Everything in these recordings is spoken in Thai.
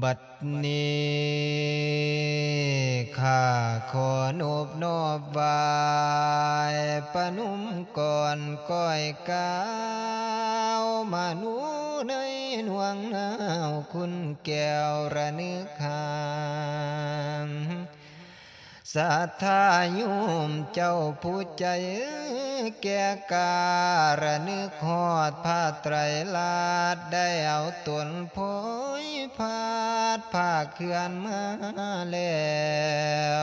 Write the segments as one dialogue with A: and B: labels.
A: บัดนี้ข้าขอนอบนอบไหว้ปนุมก่อนก้อยก้าวมานูในหน่วงนาวคุณแก้วระนึกหามศรัทธาโยมเจ้าผู้ใจแก่การนึกฮอดผ้าไตรลาดได้เอาตนโพยพาดผ้าเขื่อนมาแล้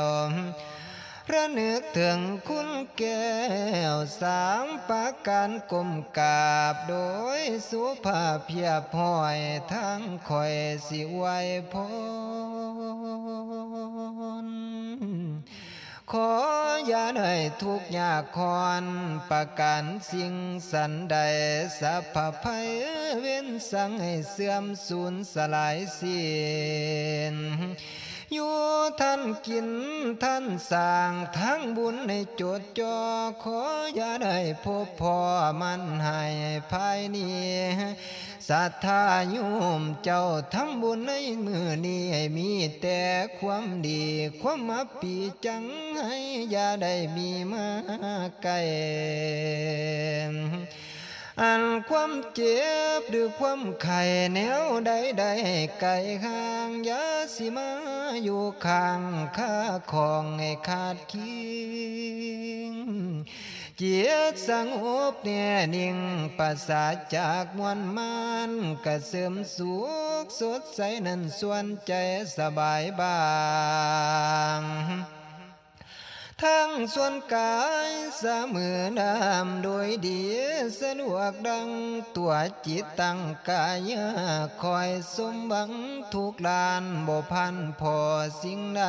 A: วระนึกถึงคุณแก้วสามประการกลมกราบโดยสุภาพเพียบห้อยทั้งคอยสิไว้พรขออย่าได้ทุกข์ยากคอนประกันสิ่งสันใดสัพพภัยเว้นสังให้เสื่อมสูญสลายสิ้นอยู่ท่านกินท่านสร้างทั้งบุญในจดจ่อขออย่าได้พบพ่อมันให้ภายนี้ศรัทธาโยมเจ้าทำบุญในมือนี้ให้มีแต่ความดีความอัปปีจังให้อย่าได้มีมาไกลอันความเจ็บหรือความไข้แนวใดใดไกลห่างอย่าสิมาอยู่ข้างข้าของให้ขาดคิงจิตสงบแน่นิ่งปราศจากมวลมานกระเสริมสุขสดใสนั้นส่วนใจสบายบางทั้งส่วนกายเสมอน้ำโดยดีสะดวกดังตัวจิตตั้งกายคอยสมหวังทุกลานบ่พันพอสิ่งใด